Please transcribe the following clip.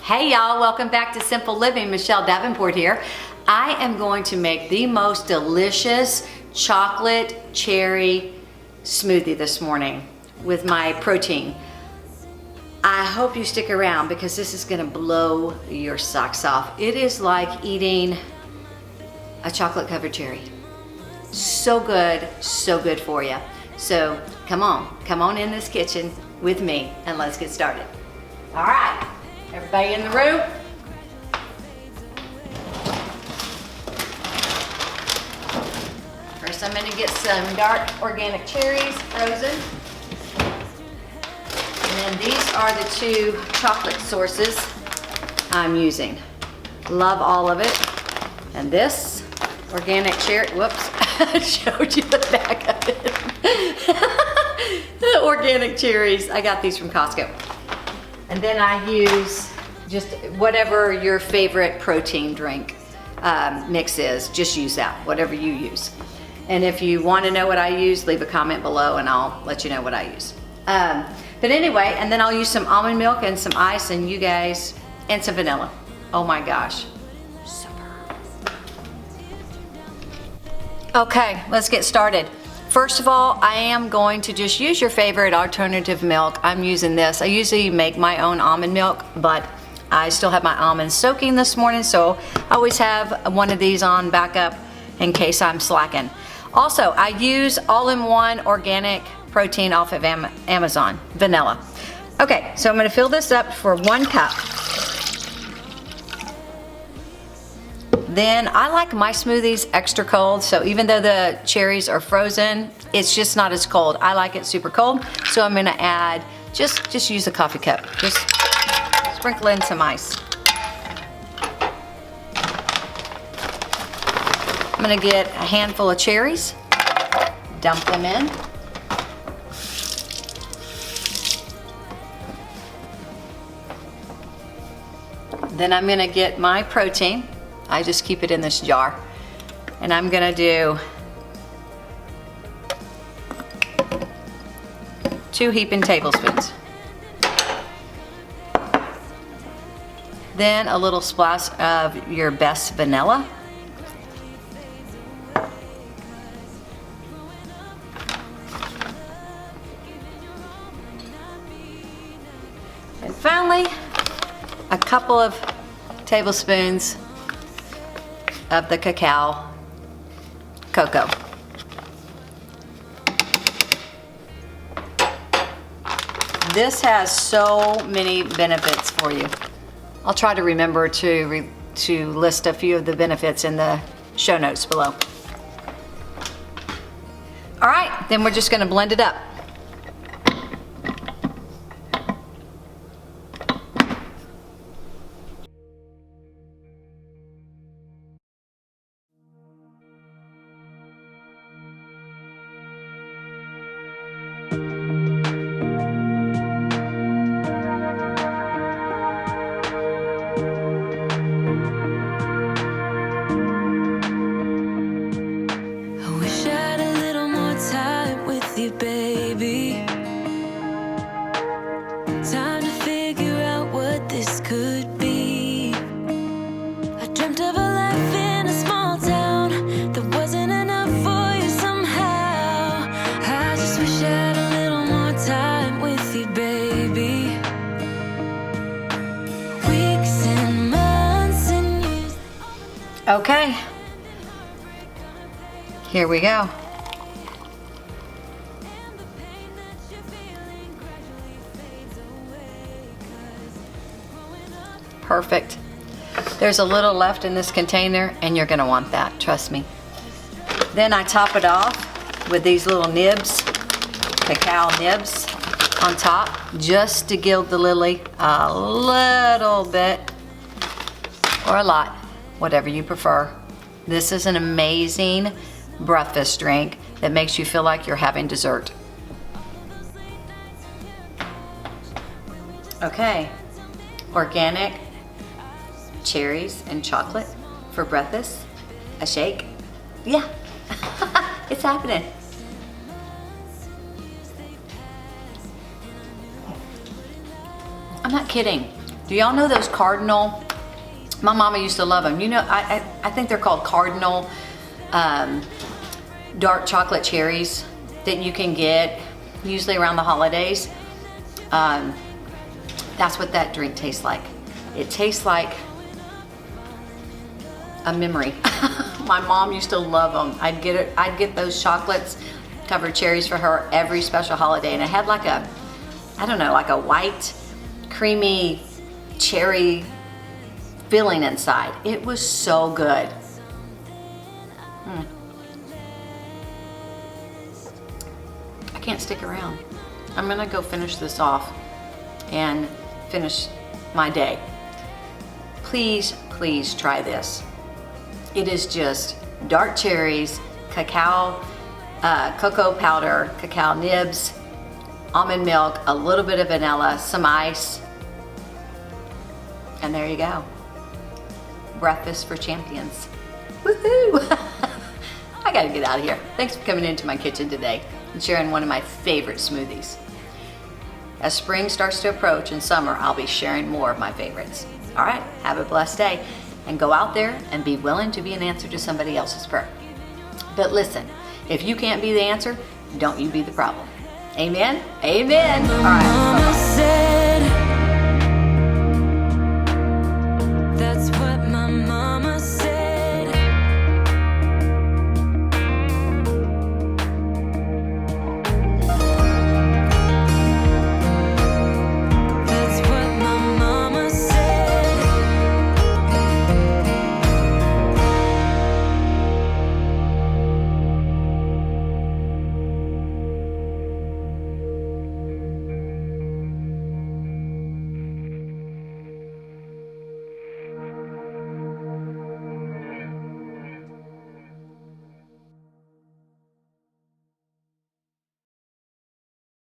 Hey y'all, welcome back to Simple Living. Michelle Davenport here. I am going to make the most delicious chocolate cherry smoothie this morning with my protein. I hope you stick around because this is gonna blow your socks off. It is like eating a chocolate covered cherry. So good for you. So come on in this kitchen with me and let's get started. All right. Everybody in the room? First I'm going to get some dark organic cherries, frozen. And then these are the two chocolate sources I'm using. Love all of it. And this organic cherry, whoops, I showed you the back of it. The organic cherries, I got these from Costco. And then I use just whatever your favorite protein drink mix is, just use that, whatever you use. And if you want to know what I use, leave a comment below and I'll let you know what I use. But anyway, and then I'll use some almond milk and some ice and you guys, and some vanilla. Oh my gosh, super. Okay, let's get started. First of all, I am going to just use your favorite alternative milk. I'm using this. I usually make my own almond milk, but I still have my almonds soaking this morning, so I always have one of these on backup in case I'm slacking. Also, I use all-in-one organic protein off of Amazon, vanilla. Okay, so I'm gonna fill this up for 1 cup. Then I like my smoothies extra cold, so even though the cherries are frozen, it's just not as cold. I like it super cold, so I'm gonna add, just use a coffee cup. Just sprinkle in some ice. I'm gonna get a handful of cherries, dump them in. Then I'm gonna get my protein. I just keep it in this jar. And I'm gonna do 2 heaping tablespoons. Then a little splash of your best vanilla. And finally, a couple of tablespoons of the cacao cocoa. This has so many benefits for you. I'll try to remember to list a few of the benefits in the show notes below. All right, then we're just gonna blend it up. Baby, time to figure out what this could be. I dreamt of a life in a small town that wasn't enough for you somehow. I just wish I had a little more time with you, baby. Weeks and months and years. Okay, here we go. Perfect. There's a little left in this container and you're gonna want that, trust me. Then I top it off with these little nibs, cacao nibs on top, just to gild the lily a little bit, or a lot, whatever you prefer. This is an amazing breakfast drink that makes you feel like you're having dessert. Okay, organic cherries and chocolate for breakfast. A shake. Yeah, it's happening. I'm not kidding. Do y'all know those Cardinal? My mama used to love them. You know, I think they're called Cardinal dark chocolate cherries that you can get usually around the holidays. That's what that drink tastes like. It tastes like a memory. My mom used to love them. I'd get those chocolates covered cherries for her every special holiday, and it had like a, I don't know, like a white, creamy cherry filling inside. It was so good. I can't stick around. I'm gonna go finish this off and finish my day. Please, please try this. It is just dark cherries, cacao, cocoa powder, cacao nibs, almond milk, a little bit of vanilla, some ice, and there you go. Breakfast for champions. Woohoo! I gotta get out of here. Thanks for coming into my kitchen today and sharing one of my favorite smoothies. As spring starts to approach and summer, I'll be sharing more of my favorites. All right, have a blessed day and go out there and be willing to be an answer to somebody else's prayer. But listen, if you can't be the answer, don't you be the problem. Amen? Amen. All right. Bye-bye.